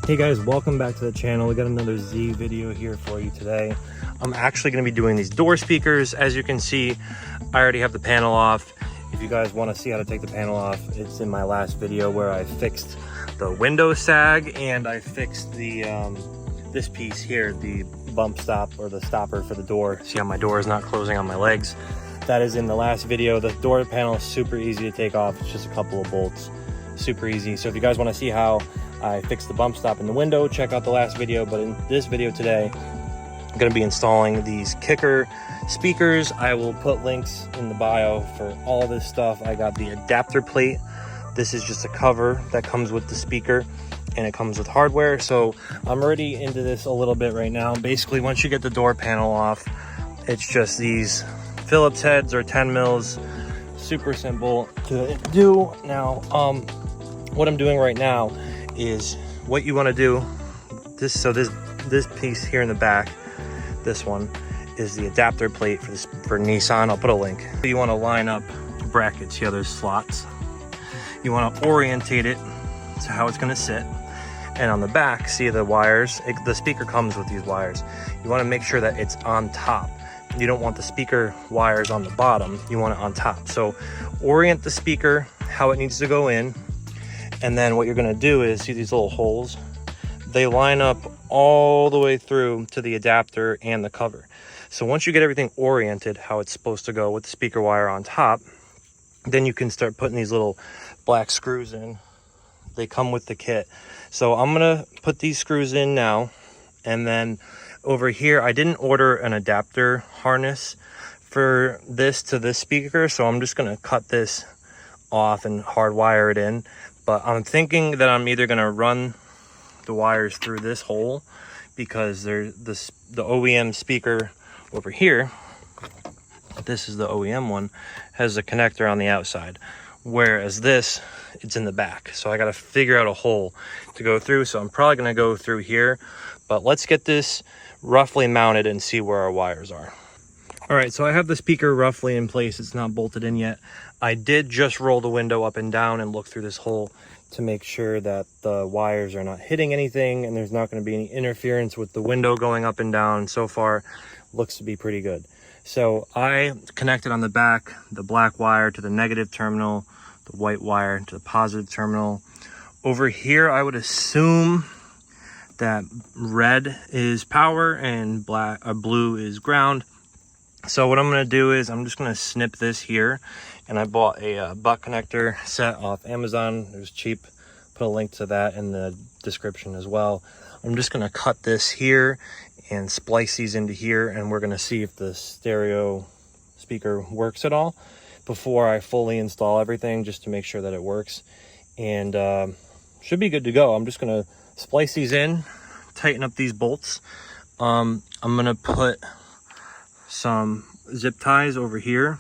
Hey guys, welcome back to the channel. We got another Z video here for you today. I'm actually going to be doing these door speakers. As you can see, I already have the panel off. If you guys want to see how to take the panel off, it's in my last video where I fixed the window sag and I fixed the this piece here, the bump stop or the stopper for the door. See how my door is not closing on my legs? That is in the last video. The door panel is super easy to take off. It's just a couple of bolts, super easy. So if you guys want to see how I fixed the bump stop in the window, check out the last video. But in this video today, I'm going to be installing these kicker speakers. I will put links in the bio for all this stuff. I got the adapter plate. This is just a cover that comes with the speaker and it comes with hardware. So I'm already into this a little bit right now. Basically, once you get the door panel off, it's just these Phillips heads or 10 mils. Super simple to do. Now, what I'm doing right now is what you want to do. This piece here in the back, this one is the adapter plate for Nissan. I'll put a link. You want to line up brackets. Yeah, there's slots. You want to orientate it to how it's going to sit. And on the back, see the wires. The speaker comes with these wires. You want to make sure that it's on top. You don't want the speaker wires on the bottom. You want it on top. So orient the speaker how it needs to go in. And then what you're going to do is, see these little holes? They line up all the way through to the adapter and the cover. So once you get everything oriented how it's supposed to go with the speaker wire on top, then you can start putting these little black screws in. They come with the kit. So I'm going to put these screws in now. And then over here, I didn't order an adapter harness for this to this speaker. So I'm just going to cut this off and hardwire it in. But I'm thinking that I'm either going to run the wires through this hole, because there's the OEM speaker over here, this is the OEM one, has a connector on the outside, whereas this, it's in the back. So I got to figure out a hole to go through. So I'm probably going to go through here, but let's get this roughly mounted and see where our wires are. All right, so I have the speaker roughly in place. It's not bolted in yet. I did just roll the window up and down and look through this hole to make sure that the wires are not hitting anything and there's not going to be any interference with the window going up and down. So far, looks to be pretty good. So I connected on the back the black wire to the negative terminal, the white wire to the positive terminal. Over here, I would assume that red is power and blue is ground. So what I'm going to do is I'm just going to snip this here. And I bought a butt connector set off Amazon. It was cheap. Put a link to that in the description as well. I'm just going to cut this here and splice these into here. And we're going to see if the stereo speaker works at all before I fully install everything, just to make sure that it works. And should be good to go. I'm just going to splice these in, tighten up these bolts. I'm going to put some zip ties over here,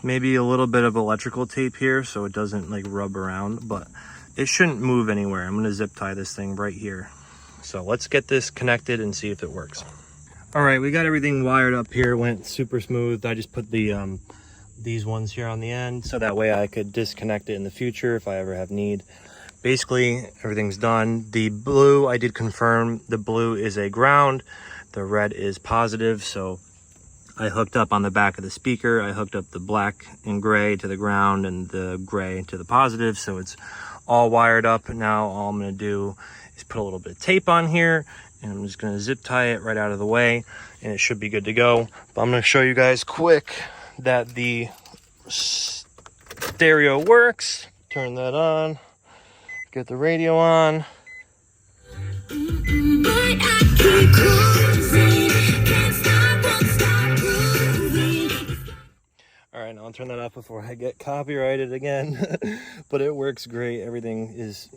maybe a little bit of electrical tape here so it doesn't like rub around, but it shouldn't move anywhere. I'm going to zip tie this thing right here. So let's get this connected and see if it works. All right, we got everything wired up here. Went super smooth. I just put the these ones here on the end so that way I could disconnect it in the future if I ever have need. Basically, everything's done. The blue, I did confirm the blue is a ground, the red is positive. So I hooked up on the back of the speaker. I hooked up the black and gray to the ground and the gray to the positive. So it's all wired up. Now all I'm going to do is put a little bit of tape on here and I'm just going to zip tie it right out of the way and it should be good to go. But I'm going to show you guys quick that the stereo works. Turn that on. Get the radio on. All right, now I'll turn that off before I get copyrighted again. But it works great. Everything is,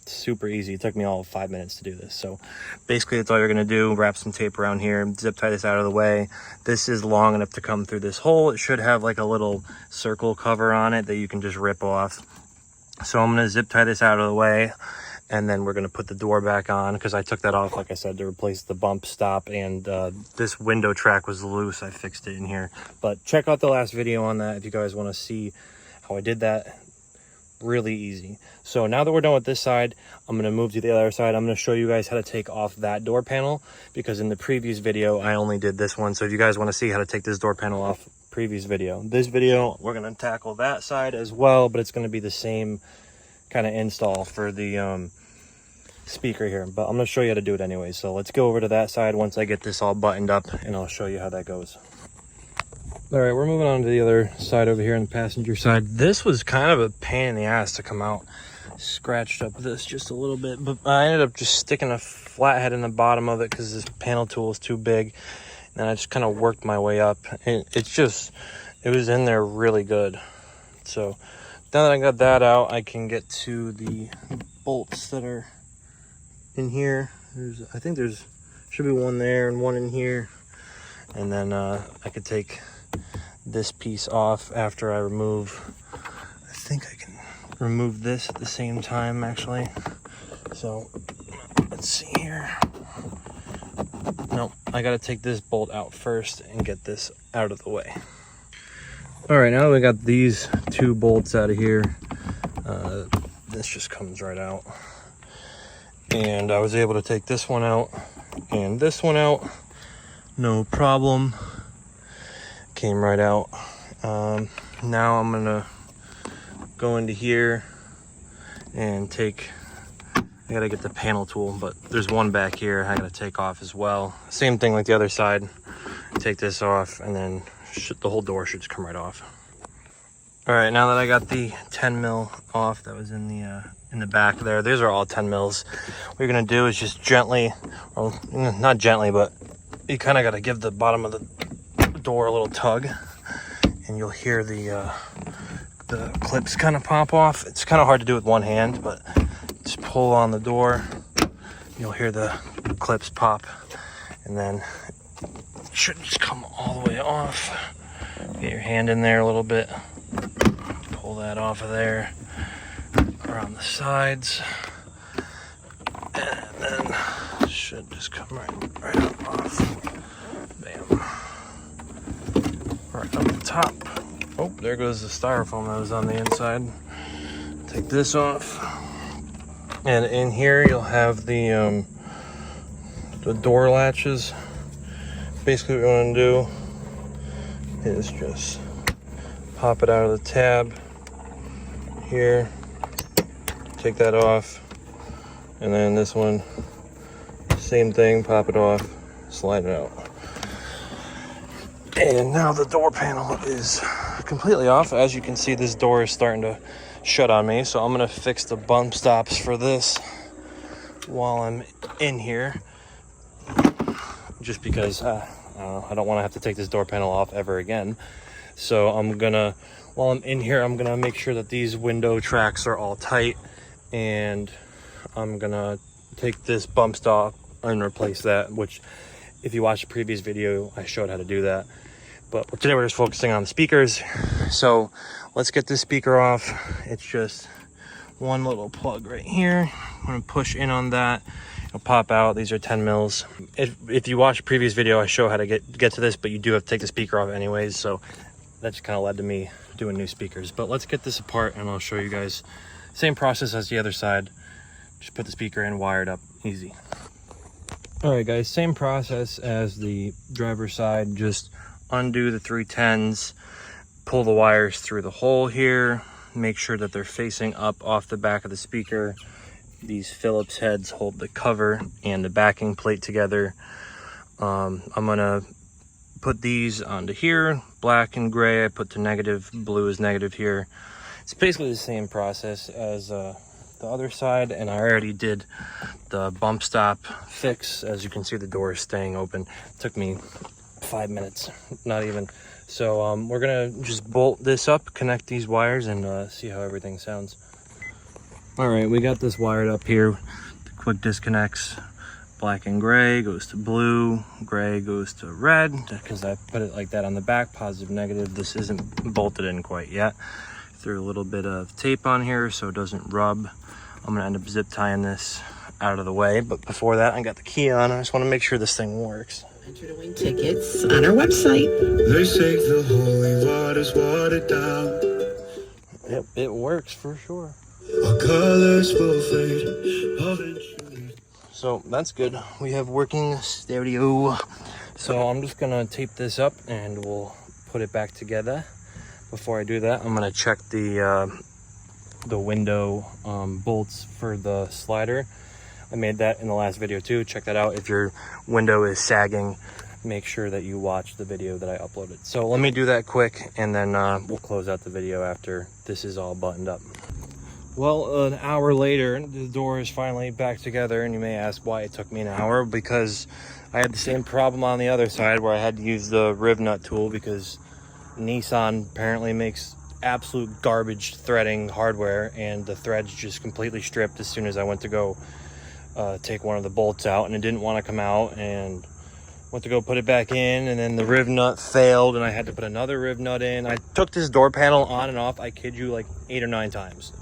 super easy. It took me all 5 minutes to do this. So basically that's all you're gonna do. Wrap some tape around here, zip tie this out of the way. This is long enough to come through this hole. It should have like a little circle cover on it that you can just rip off. So I'm gonna zip tie this out of the way. And then we're going to put the door back on because I took that off, like I said, to replace the bump stop. And this window track was loose. I fixed it in here. But check out the last video on that if you guys want to see how I did that. really easy. So now that we're done with this side, I'm going to move to the other side. I'm going to show you guys how to take off that door panel, because in the previous video I only did this one. So if you guys want to see how to take this door panel off, previous video, this video we're going to tackle that side as well, but it's going to be the same kind of install for the speaker here, but I'm going to show you how to do it anyway. So let's go over to that side once I get this all buttoned up, and I'll show you how that goes. All right, we're moving on to the other side over here on the passenger side. This was kind of a pain in the ass to come out. Scratched up this just a little bit, but I ended up just sticking a flathead in the bottom of it because this panel tool is too big, and I just kind of worked my way up. And it was in there really good. So now that I got that out, I can get to the bolts that are in here. I think there's should be one there and one in here, and then I could take this piece off after I remove. I think I can remove this at the same time, actually. So let's see here. No, I gotta take this bolt out first and get this out of the way. All right, now that we got these two bolts out of here, this just comes right out. And I was able to take this one out and this one out, no problem. Came right out. Now I'm gonna go into here and take, I gotta get the panel tool, but there's one back here I gotta take off as well. Same thing like the other side. Take this off, and then the whole door should just come right off. All right, now that I got the 10 mil off that was in the back there, these are all 10 mils. What you're gonna do is just gently, well, not gently, but you kind of gotta give the bottom of the door a little tug, and you'll hear the clips kind of pop off. It's kind of hard to do with one hand, but just pull on the door, you'll hear the clips pop, and then it should just come all the way off. Get your hand in there a little bit, pull that off of there, around the sides, and then it should just come right up off. Bam. Right up the top. Oh, there goes the styrofoam that was on the inside. Take this off, and in here you'll have the door latches. Basically what you want to do is just pop it out of the tab here, take that off, and then this one, same thing, pop it off, slide it out. And now the door panel is completely off. As you can see, this door is starting to shut on me, so I'm gonna fix the bump stops for this while I'm in here, just because I don't want to have to take this door panel off ever again. So I'm gonna, while I'm in here, I'm gonna make sure that these window tracks are all tight, and I'm gonna take this bump stop and replace that, which if you watched the previous video, I showed how to do that. But today we're just focusing on the speakers. So let's get this speaker off. It's just one little plug right here. I'm gonna push in on that. It'll pop out. These are 10 mils. If you watch the previous video, I show how to get to this, but you do have to take the speaker off anyways. So that just kind of led to me doing new speakers. But let's get this apart, and I'll show you guys. Same process as the other side. Just put the speaker in, wire it up, easy. All right, guys, same process as the driver's side. Just undo the 310s, pull the wires through the hole here, make sure that they're facing up off the back of the speaker. These Phillips heads hold the cover and the backing plate together. I'm gonna put these onto here, black and gray. I put the negative, blue is negative here. It's basically the same process as the other side, and I already did the bump stop fix. As you can see, the door is staying open. It took me 5 minutes, not even. So we're gonna just bolt this up, connect these wires, and see how everything sounds. All right, we got this wired up here. The quick disconnects. Black and gray goes to blue, gray goes to red, because I put it like that on the back, positive, negative. This isn't bolted in quite yet. Threw a little bit of tape on here so it doesn't rub. I'm gonna end up zip tying this out of the way, but before that, I got the key on. I just wanna make sure this thing works. Enter to win tickets on our website. They say the holy water's watered down. Yep, it works for sure. Our colors will fade eventually. So that's good. We have working stereo. So I'm just gonna tape this up and we'll put it back together. Before I do that, I'm gonna check the window bolts for the slider. I made that in the last video too. Check that out. If your window is sagging, make sure that you watch the video that I uploaded. So let me do that quick, and then we'll close out the video after this is all buttoned up. Well, an hour later, the door is finally back together, and you may ask why it took me an hour. Because I had the same problem on the other side where I had to use the riv nut tool, because Nissan apparently makes absolute garbage threading hardware, and the threads just completely stripped as soon as I went to go take one of the bolts out, and it didn't want to come out, and went to go put it back in, and then the riv nut failed, and I had to put another riv nut in. I took this door panel on and off, I kid you, like 8 or 9 times.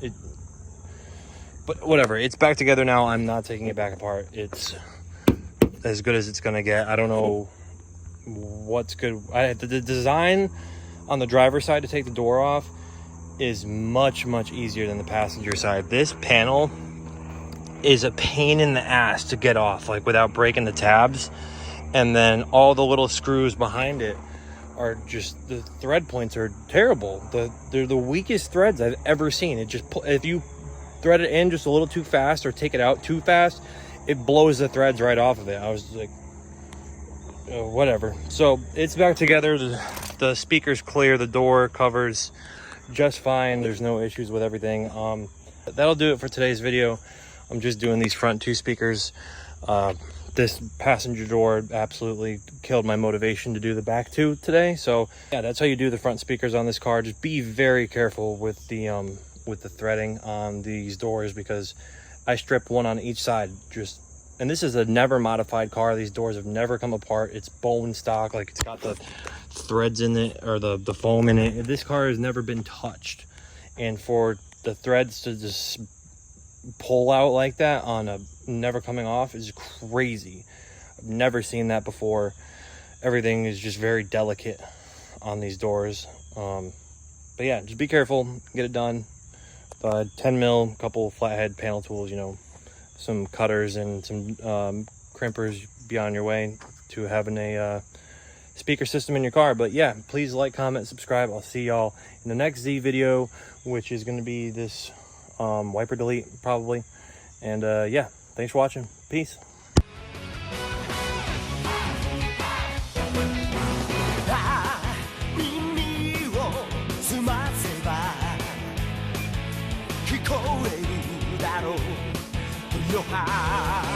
But whatever, it's back together now. I'm not taking it back apart. It's as good as it's gonna get. I don't know what's good. The design on the driver's side to take the door off is much easier than the passenger side. This panel is a pain in the ass to get off, like without breaking the tabs. And then all the little screws behind it are just, the thread points are terrible. They're the weakest threads I've ever seen. It just, if you thread it in just a little too fast or take it out too fast, it blows the threads right off of it. I was like, whatever. So it's back together. The speaker's clear, the door covers just fine. There's no issues with everything. That'll do it for today's video. I'm just doing these front 2 speakers. This passenger door absolutely killed my motivation to do the back 2 today. So yeah, that's how you do the front speakers on this car. Just be very careful with the threading on these doors, because I stripped one on each side. And this is a never modified car. These doors have never come apart. It's bone stock, like it's got the threads in it, or the foam in it. This car has never been touched, and for the threads to just pull out like that on a never coming off is crazy. I've never seen that before. Everything is just very delicate on these doors. But yeah, just be careful, get it done. 10 mil, couple flathead panel tools, some cutters and some crimpers be on your way to having a speaker system in your car. But yeah, please like, comment, subscribe. I'll see y'all in the next Z video, which is going to be this wiper delete probably. And yeah, thanks for watching. Peace. High